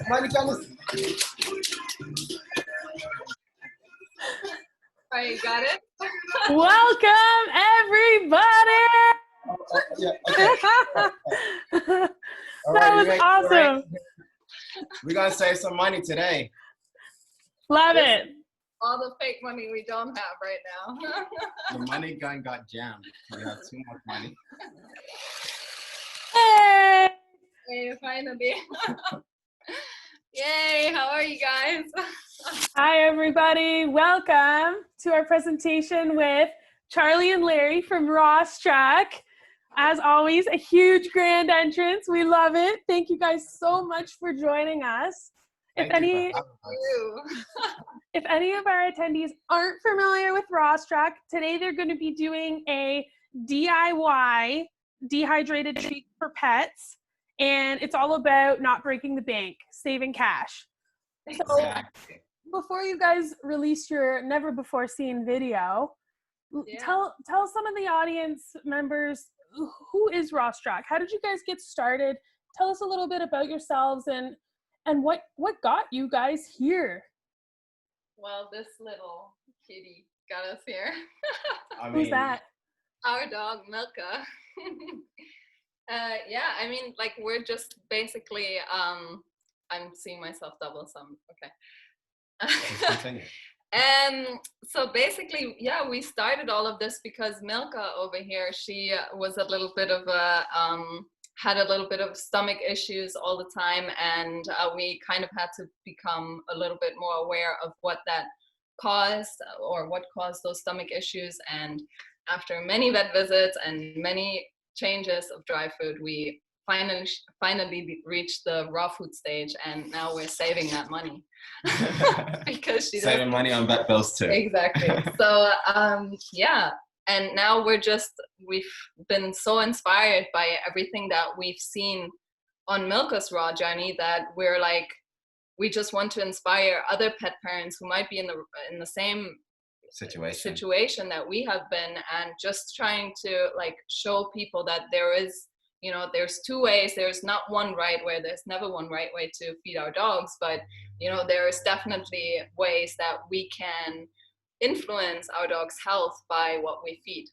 Money can All right, you got it? Welcome, everybody! yeah, okay. That was awesome. We're going to save some money today. Love it. All the fake money we don't have right now. The money gun got jammed. We have too much money. Hey! Hey, finally. Yay, how are you guys? Hi, everybody. Welcome to our presentation with Charlie and Larry from RAWSTRUCK. As always, a huge grand entrance. We love it. Thank you guys so much for joining us. If any of our attendees aren't familiar with RAWSTRUCK, today they're going to be doing a DIY Dehydrated Treats for pets, and it's all about not breaking the bank, saving cash. So before you guys release your never before seen video, tell some of the audience members, who is RAWSTRUCK? How did you guys get started? Tell us a little bit about yourselves and what got you guys here. Well, this little kitty got us here. Who's that? Our dog, Milka. Yeah, I mean, like, we're just basically, I'm seeing myself double some, okay. So basically, yeah, we started all of this because Milka over here, she was a little bit of a, had a little bit of stomach issues all the time, and we kind of had to become a little bit more aware of what that caused, or what caused those stomach issues. And after many vet visits and many changes of dry food, we finally reached the raw food stage, and now we're saving that money. Because she's saving money on vet bills too. Exactly. So yeah, and now we've been so inspired by everything that we've seen on Milka's raw journey that we're like, we just want to inspire other pet parents who might be in the same situation that we have been, and just trying to like show people that there is, you know, there's two ways. There's not one right way. There's never one right way to feed our dogs, but you know, there's definitely ways that we can influence our dog's health by what we feed,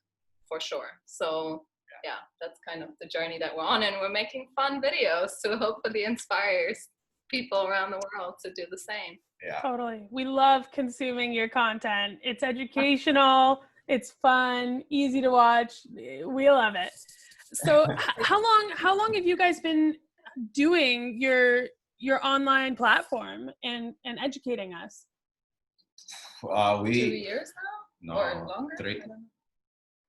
for sure. So yeah, that's kind of the journey that we're on, and we're making fun videos to hopefully inspire people around the world to do the same. Yeah, totally. We love consuming your content. It's educational, it's fun, easy to watch. We love it. So how long have you guys been doing your online platform and educating us? 2 years now? No, or longer? 3,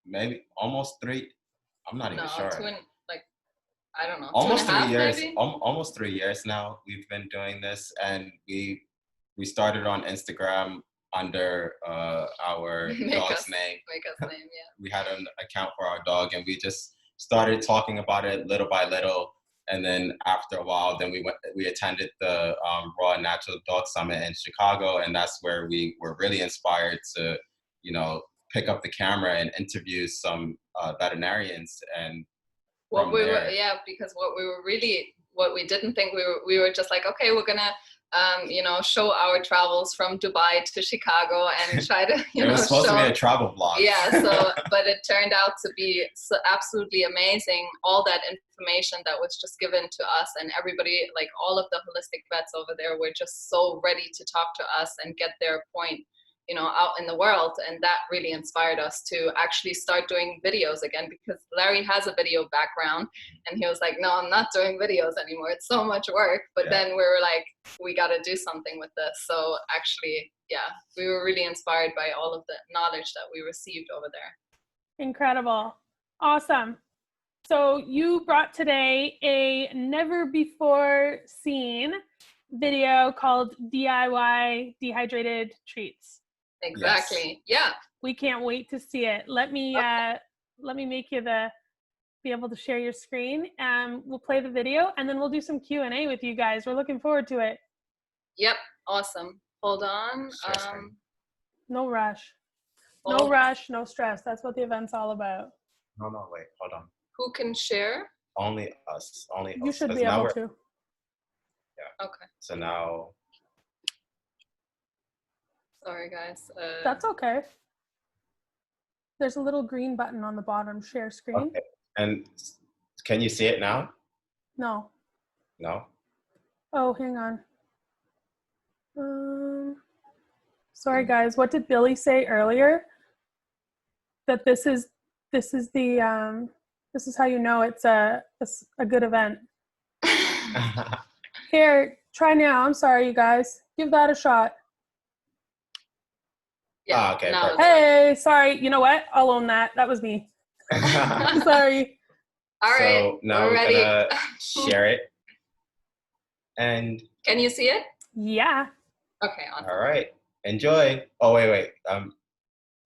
maybe almost 3. I'm not even sure. I don't know. Almost 3 years. Maybe? Almost 3 years now. We've been doing this, and we started on Instagram under our dog's name. Yeah. We had an account for our dog, and we just started talking about it little by little. And then after a while, then we attended the Raw Natural Dog Summit in Chicago, and that's where we were really inspired to, you know, pick up the camera and interview some veterinarians. And because what we didn't think, we were just like, okay, we're gonna you know, show our travels from Dubai to Chicago and try to, it was supposed to be a travel vlog. Yeah, so but it turned out to be so absolutely amazing. All that information that was just given to us, and everybody, like all of the holistic vets over there, were just so ready to talk to us and get their point, you know, out in the world. And that really inspired us to actually start doing videos again, because Larry has a video background, and he was like, no, I'm not doing videos anymore, it's so much work. But then we were like, we got to do something with this. So actually, yeah, we were really inspired by all of the knowledge that we received over there. Incredible. Awesome. So you brought today a never before seen video called DIY Dehydrated Treats. Exactly. Yes. Yeah. We can't wait to see it. Let me make you be able to share your screen. We'll play the video, and then we'll do some Q&A with you guys. We're looking forward to it. Yep. Awesome. Hold on. No rush. No rush, no stress. That's what the event's all about. No, wait, hold on. Who can share? Only us. You should be able to. Yeah. Okay. So now. Sorry, guys. That's okay. There's a little green button on the bottom, share screen. Okay. And can you see it now? No. No? Oh, hang on. Sorry, guys. What did Billy say earlier? That this is the this is how you know it's a good event. Here, try now. I'm sorry, you guys. Give that a shot. Yeah. Okay. Now Hey, sorry. You know what? I'll own that. That was me. Sorry. All right. So now we're gonna share it. And can you see it? Yeah. Okay. Awesome. all right. Enjoy. Oh wait.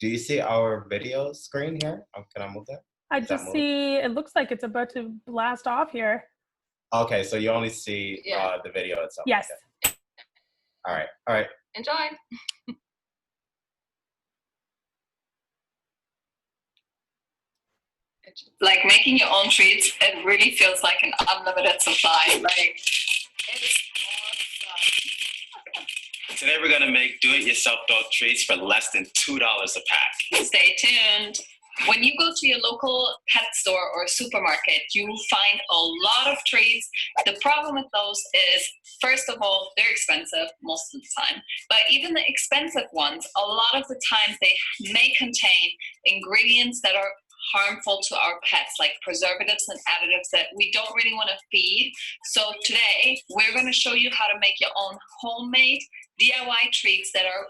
Do you see our video screen here? Can I move that? I just see. It looks like it's about to blast off here. Okay, so you only see the video itself. Yes. Okay. All right. All right. Enjoy. Like making your own treats, it really feels like an unlimited supply. Like, it's awesome. Today we're gonna make do-it-yourself dog treats for less than $2 a pack. Stay tuned. When you go to your local pet store or supermarket, you will find a lot of treats. The problem with those is, first of all, they're expensive most of the time. But even the expensive ones, a lot of the times they may contain ingredients that are harmful to our pets, like preservatives and additives that we don't really want to feed. So today, we're going to show you how to make your own homemade DIY treats that are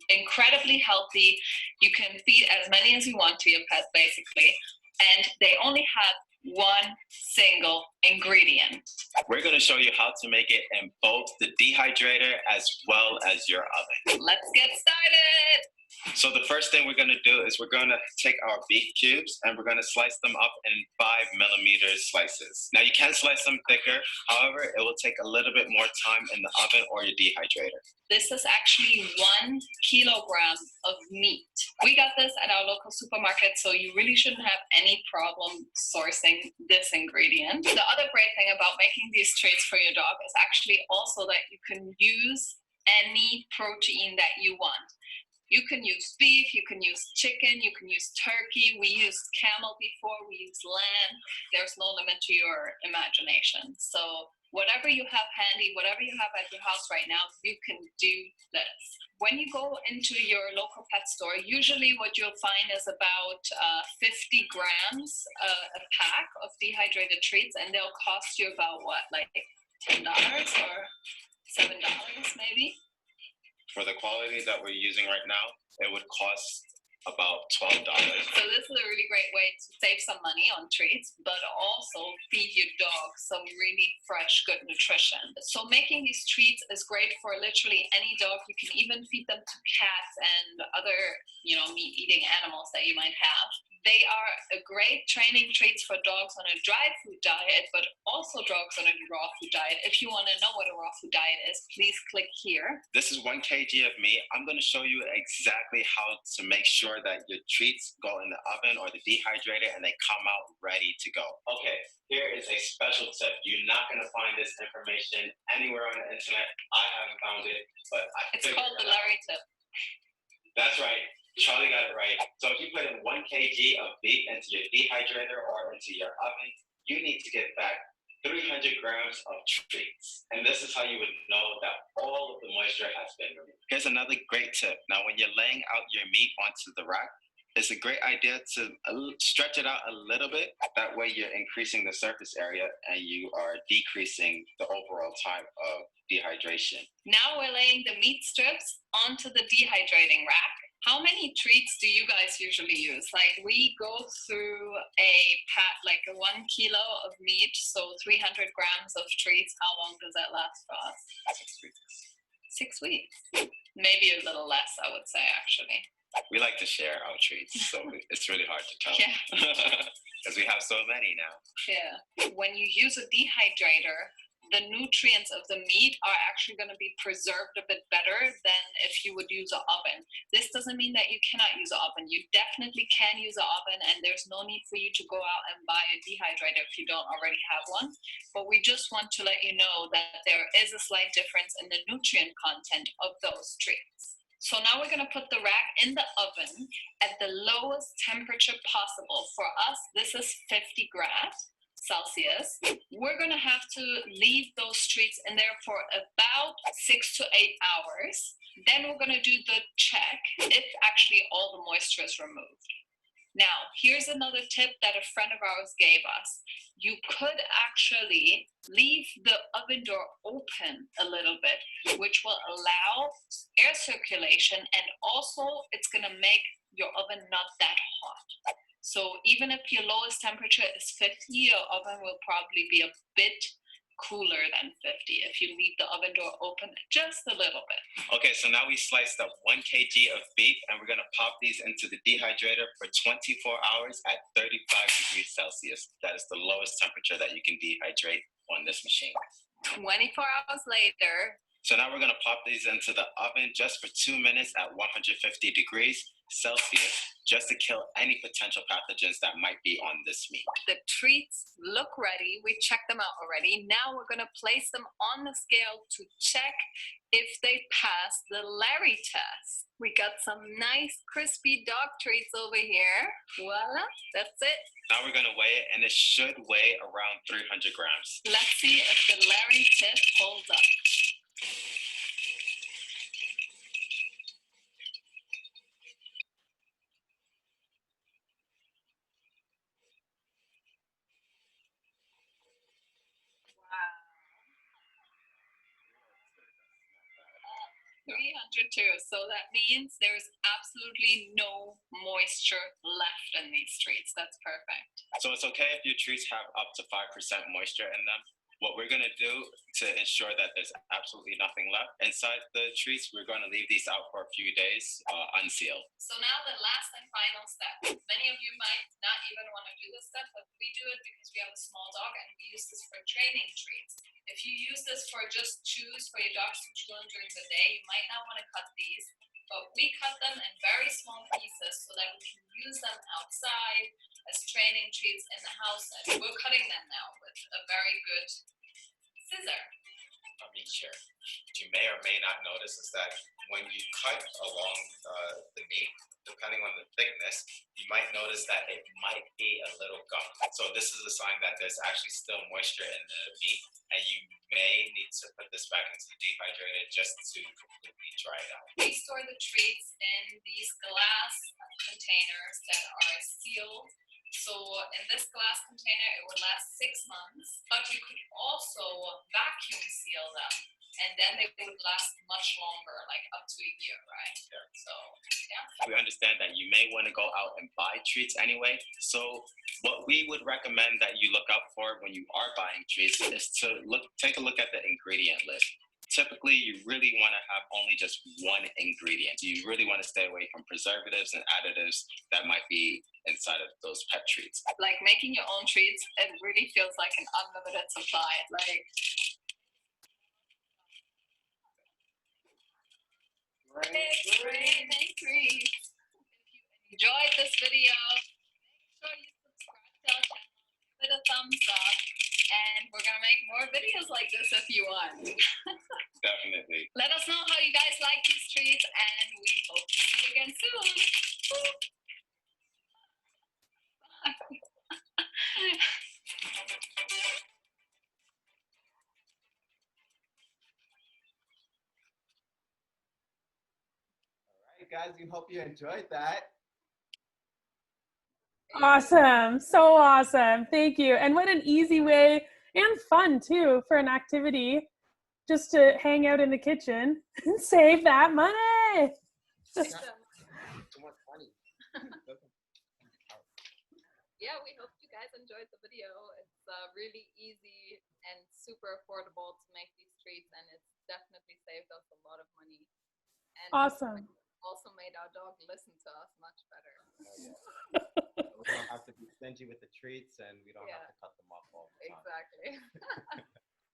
incredibly healthy. You can feed as many as you want to your pet, basically, and they only have one single ingredient. We're going to show you how to make it in both the dehydrator as well as your oven. Let's get started. So the first thing we're going to do is we're going to take our beef cubes and we're going to slice them up in 5mm slices. Now you can slice them thicker, however, it will take a little bit more time in the oven or your dehydrator. This is actually 1 kilogram of meat. We got this at our local supermarket, so you really shouldn't have any problem sourcing this ingredient. The other great thing about making these treats for your dog is actually also that you can use any protein that you want. You can use beef, you can use chicken, you can use turkey. We used camel before, we used lamb. There's no limit to your imagination. So whatever you have handy, whatever you have at your house right now, you can do this. When you go into your local pet store, usually what you'll find is about 50 grams a pack of dehydrated treats, and they'll cost you about what, like $10 or $7 maybe? For the quality that we're using right now, it would cost about $12. So this is a really great way to save some money on treats, but also feed your dog some really fresh, good nutrition. So making these treats is great for literally any dog. You can even feed them to cats and other, meat-eating animals that you might have. They are a great training treats for dogs on a dry food diet, but also dogs on a raw food diet. If you want to know what a raw food diet is, please click here. This is 1 kg of meat. I'm going to show you exactly how to make sure that your treats go in the oven or the dehydrator and they come out ready to go. Okay, here is a special tip. You're not going to find this information anywhere on the internet. I haven't found it, but it's called the Larry tip. That's right. Charlie got it right. So if you put in 1 kg of beef into your dehydrator or into your oven, you need to get back 300 grams of treats. And this is how you would know that all of the moisture has been removed. Here's another great tip. Now, when you're laying out your meat onto the rack, it's a great idea to stretch it out a little bit. That way you're increasing the surface area and you are decreasing the overall time of dehydration. Now we're laying the meat strips onto the dehydrating rack. How many treats do you guys usually use? Like, we go through a 1 kilo of meat, so 300 grams of treats. How long does that last for us? 6 weeks. 6 weeks. Maybe a little less, I would say, actually. We like to share our treats, so it's really hard to tell. Yeah. Because we have so many now. Yeah. When you use a dehydrator, the nutrients of the meat are actually going to be preserved a bit better than if you would use an oven. This doesn't mean that you cannot use an oven. You definitely can use an oven, and there's no need for you to go out and buy a dehydrator if you don't already have one. But we just want to let you know that there is a slight difference in the nutrient content of those treats. So now we're going to put the rack in the oven at the lowest temperature possible. For us, this is 50 degrees Celsius. We're going to have to leave those treats in there for about 6 to 8 hours. Then we're going to do the check if actually all the moisture is removed. Now, here's another tip that a friend of ours gave us. You could actually leave the oven door open a little bit, which will allow air circulation, and also it's going to make your oven not that hot. So even if your lowest temperature is 50, your oven will probably be a bit cooler than 50 if you leave the oven door open just a little bit. Okay, so now we sliced up 1 kg of beef, and we're gonna pop these into the dehydrator for 24 hours at 35 degrees Celsius. That is the lowest temperature that you can dehydrate on this machine. 24 hours later. So now we're gonna pop these into the oven just for 2 minutes at 150 degrees Celsius, just to kill any potential pathogens that might be on this meat. The treats look ready. We checked them out already. Now we're going to place them on the scale to check if they pass the Larry test. We got some nice crispy dog treats over here. Voila, that's it. Now we're going to weigh it, and it should weigh around 300 grams. Let's see if the Larry test holds up. Wow. 302. So that means there's absolutely no moisture left in these treats. That's perfect. So it's okay if your treats have up to 5% moisture in them. What we're going to do to ensure that there's absolutely nothing left inside the treats, we're going to leave these out for a few days unsealed. So now the last and final step. Many of you might not even want to do this step, but we do it because we have a small dog and we use this for training treats. If you use this for just chews for your dogs to chew on during the day, you might not want to cut these, but we cut them in very small pieces so that we can use them outside as training treats in the house, and we're cutting them now with a very good scissor. I mean, sure. What you may or may not notice is that when you cut along the meat, depending on the thickness, you might notice that it might be a little gum. So this is a sign that there's actually still moisture in the meat, and you may need to put this back into the dehydrator just to completely dry it out. We store the treats in these glass containers that are sealed. So in this glass container, it would last 6 months, but you could also vacuum seal them, and then they would last much longer, like up to a year, right? Yeah. So, yeah. We understand that you may want to go out and buy treats anyway. So what we would recommend that you look out for when you are buying treats is to take a look at the ingredient list. Typically, you really want to have only just one ingredient. You really want to stay away from preservatives and additives that might be inside of those pet treats. Like making your own treats, it really feels like an unlimited supply. Like, training treats. If you enjoyed this video, make sure you subscribe to our channel, give it a thumbs up, and we're gonna make more videos like this if you want. Definitely. Let us know how you guys like these treats, and we hope to see you again soon. All right, guys, we hope you enjoyed that. Awesome. So awesome. Thank you. And what an easy way and fun too for an activity just to hang out in the kitchen and save that money. Too much money. Yeah, we hope you guys enjoyed the video. It's really easy and super affordable to make these treats, and it's definitely saved us a lot of money. And Awesome. also made our dog listen to us much better. Oh, yeah. We don't have to be stingy with the treats, and we don't have to cut them off all the time. Exactly.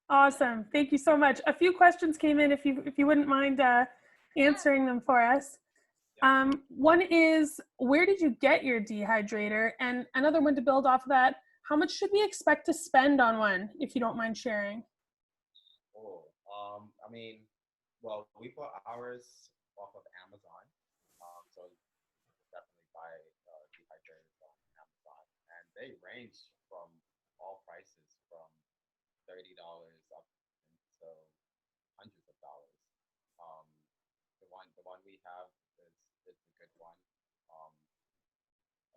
Awesome. Thank you so much. A few questions came in if you wouldn't mind answering them for us. One is, where did you get your dehydrator? And another one to build off of that, how much should we expect to spend on one, if you don't mind sharing? Oh, I mean, well, we bought ours off of Amazon. So definitely buy dehydrators on Amazon, and they range from all prices from $30 up to hundreds of dollars. Um, the one we have is a good one. Um,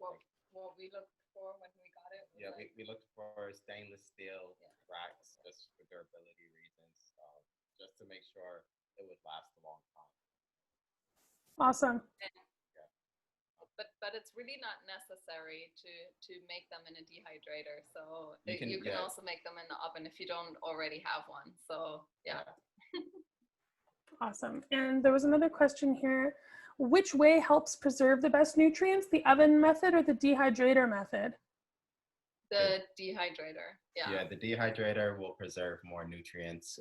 I think, What we looked for when we got it. yeah, we looked for stainless steel racks just for durability reasons, just to make sure it would last a long time. Awesome. But it's really not necessary to make them in a dehydrator. So you can yeah. also make them in the oven if you don't already have one. So yeah. Awesome. And there was another question here. Which way helps preserve the best nutrients, the oven method or the dehydrator method? The dehydrator. Yeah. Yeah, the dehydrator will preserve more nutrients,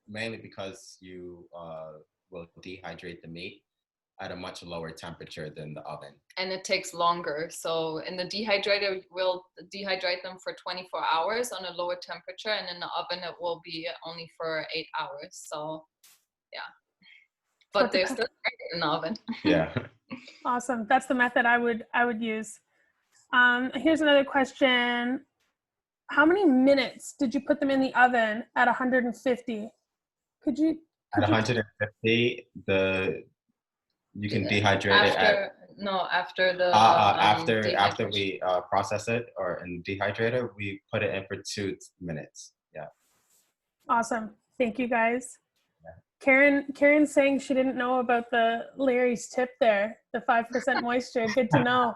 mainly because you will dehydrate the meat at a much lower temperature than the oven. And it takes longer. So in the dehydrator, we'll dehydrate them for 24 hours on a lower temperature, and in the oven, it will be only for 8 hours. So yeah. But they're still great in the oven. Yeah. Awesome. That's the method I would use. Here's another question. How many minutes did you put them in the oven at 150? Could you at 150, you can dehydrate it after the after we process it or in dehydrator, we put it in for 2 minutes. Yeah. Awesome. Thank you guys. Karen's saying she didn't know about the Larry's tip there, the 5% moisture. Good to know.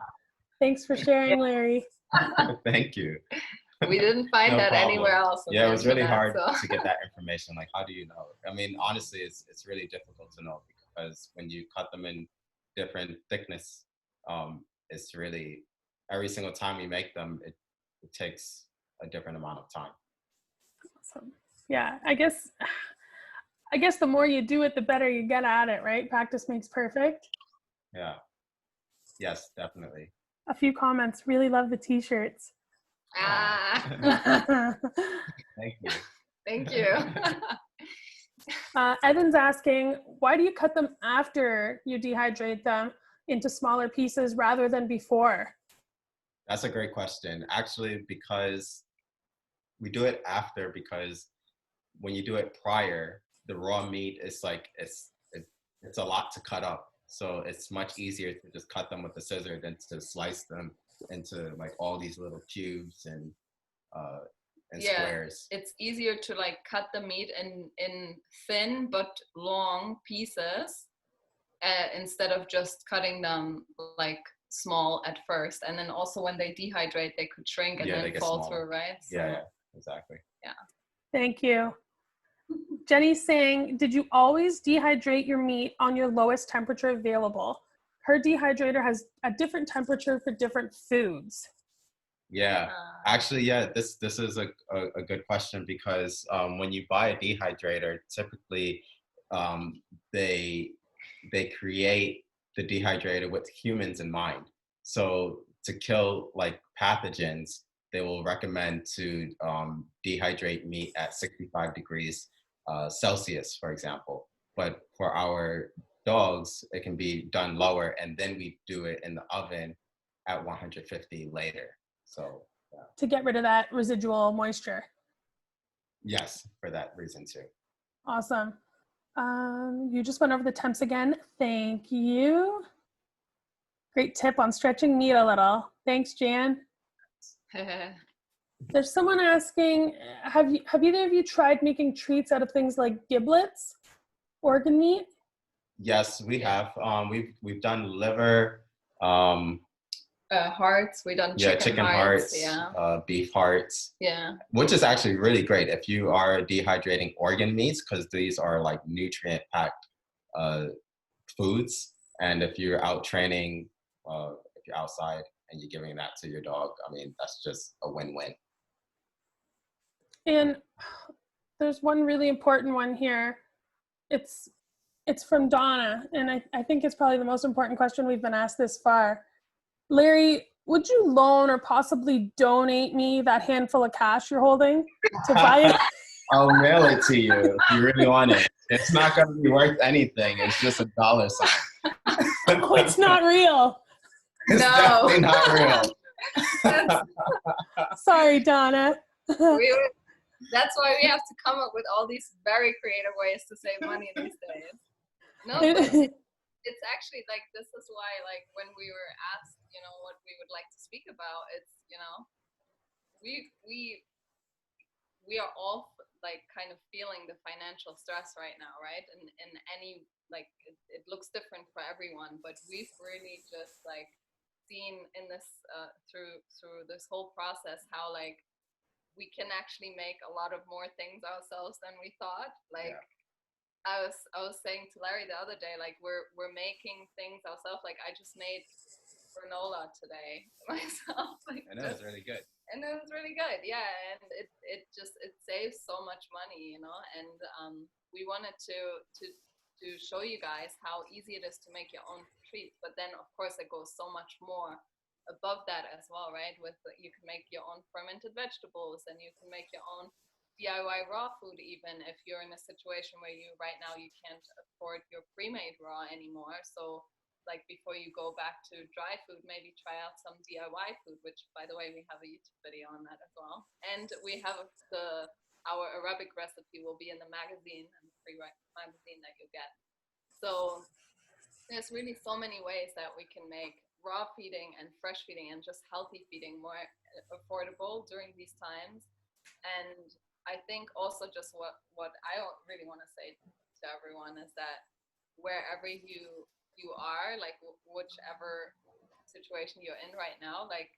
Thanks for sharing, Larry. Thank you. We didn't find that problem anywhere else. Yeah, it was really hard to get that information. Like, how do you know? I mean, honestly, it's really difficult to know because when you cut them in different thickness, it's really, every single time you make them, it takes a different amount of time. Awesome. Yeah, I guess the more you do it, the better you get at it, right? Practice makes perfect. Yeah. Yes, definitely. A few comments. Really love the t-shirts. Thank you. Thank you. Evan's asking, why do you cut them after you dehydrate them into smaller pieces rather than before? That's a great question. Actually, because we do it after, because when you do it prior, the raw meat is like, it's a lot to cut up. So it's much easier to just cut them with a scissor than to slice them into like all these little cubes and squares. It's easier to like cut the meat in thin but long pieces instead of just cutting them like small at first. And then also when they dehydrate, they could shrink and then fall through, right? So, yeah, exactly. Yeah. Thank you. Jenny's saying, did you always dehydrate your meat on your lowest temperature available? Her dehydrator has a different temperature for different foods. Yeah, actually, yeah, this is a good question because when you buy a dehydrator, typically they create the dehydrator with humans in mind. So to kill like pathogens, they will recommend to dehydrate meat at 65 degrees Celsius, for example. But for our dogs, it can be done lower, and then we do it in the oven at 150 later. So yeah. To get rid of that residual moisture. Yes, for that reason too. Awesome. You just went over the temps again. Thank you. Great tip on stretching meat a little. Thanks, Jan. There's someone asking, have either of you tried making treats out of things like giblets, organ meat? Yes, we have. We've done liver, hearts. We've done chicken hearts, beef hearts. Yeah. Which is actually really great if you are dehydrating organ meats, because these are like nutrient-packed foods. And if you're out training, if you're outside and you're giving that to your dog, I mean, that's just a win-win. And there's one really important one here. It's from Donna, and I think it's probably the most important question we've been asked this far. Larry, would you loan or possibly donate me that handful of cash you're holding to buy it? I'll mail it to you if you really want it. It's not going to be worth anything. It's just a dollar sign. Oh, it's not real. It's definitely not real. Sorry, Donna. That's why we have to come up with all these very creative ways to save money these days. No, it's actually like, this is why, like, when we were asked, you know, what we would like to speak about, it's, you know, we are all like kind of feeling the financial stress right now, right? And in any, like, it looks different for everyone, but we've really just like seen in this through this whole process how like we can actually make a lot of more things ourselves than we thought. Like, yeah. I was saying to Larry the other day, like we're making things ourselves. Like I just made granola today myself. Like, I know, it's really good. And it was really good, yeah. And it saves so much money, you know. And we wanted to show you guys how easy it is to make your own treats. But then of course it goes so much more above that as well, right? You can make your own fermented vegetables, and you can make your own DIY raw food, even if you're in a situation where right now you can't afford your pre-made raw anymore. So like before you go back to dry food, maybe try out some DIY food, which by the way, we have a YouTube video on that as well. And we have our Arabic recipe will be in the magazine, and the free magazine that you get. So there's really so many ways that we can make raw feeding and fresh feeding and just healthy feeding more affordable during these times. And I think also just what I really want to say to everyone is that wherever you are, like whichever situation you're in right now, like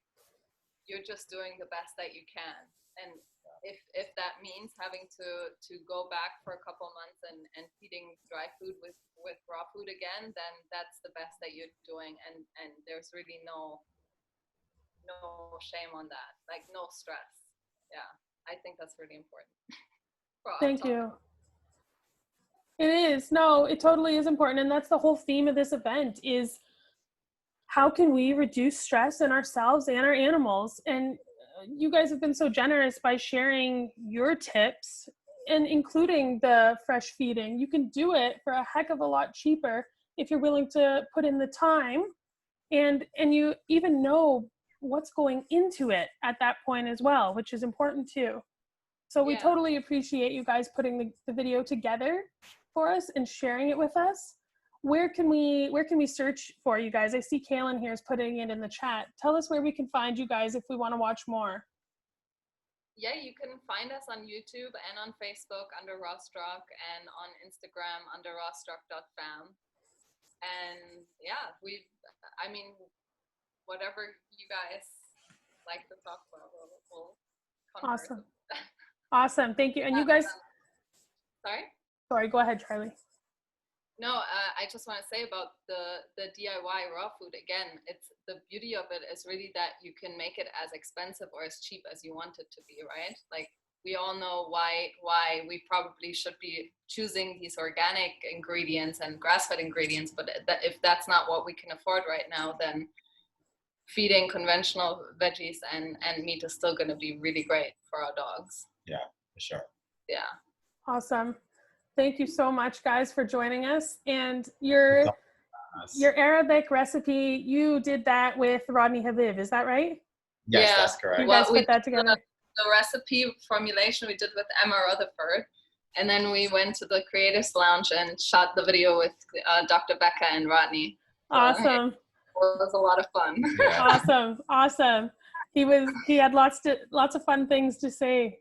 you're just doing the best that you can. And if that means having to go back for a couple months and feeding dry food with raw food again, then that's the best that you're doing. And there's really no shame on that, like no stress. Yeah, I think that's really important. Thank you. It is. No, it totally is important. And that's the whole theme of this event is how can we reduce stress in ourselves and our animals? And you guys have been so generous by sharing your tips and including the fresh feeding. You can do it for a heck of a lot cheaper if you're willing to put in the time and you even know what's going into it at that point as well, which is important too. So we totally appreciate you guys putting the video together for us and sharing it with us. Where can we search for you guys? I see Kaylin here is putting it in the chat. Tell us where we can find you guys if we want to watch more. Yeah, you can find us on YouTube and on Facebook under RAWSTRUCK, and on Instagram under rawstruck.fam. And yeah, I mean, whatever you guys like to talk about, we'll converse. Awesome. Awesome. Thank you. And you guys. Sorry, go ahead, Charlie. No, I just want to say about the DIY raw food, again, it's the beauty of it is really that you can make it as expensive or as cheap as you want it to be, right? Like we all know why we probably should be choosing these organic ingredients and grass-fed ingredients, but if that's not what we can afford right now, then feeding conventional veggies and meat is still going to be really great for our dogs. Yeah, for sure. Yeah. Awesome. Thank you so much, guys, for joining us. And your Arabic recipe, you did that with Rodney Habib, is that right? Yes, that's correct. You guys put that together? The recipe formulation we did with Emma Rutherford. And then we went to the Creators Lounge and shot the video with Dr. Becca and Rodney. Awesome. It was a lot of fun. Yeah. Awesome. He had lots of fun things to say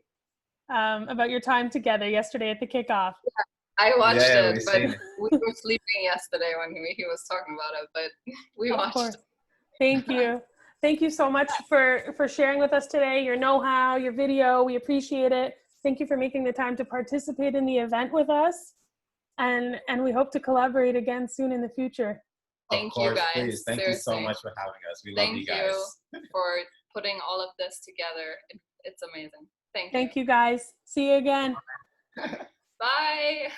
about your time together yesterday at the kickoff. Yeah, I watched it, but we were sleeping yesterday when he was talking about it, but we watched it. Thank you. Thank you so much for sharing with us today, your know-how, your video. We appreciate it. Thank you for making the time to participate in the event with us. And we hope to collaborate again soon in the future. Thank you, guys. Please. Thank you so much for having us. We love you guys. Thank you for putting all of this together. It's amazing. Thank you. Thank you, guys. See you again. Bye.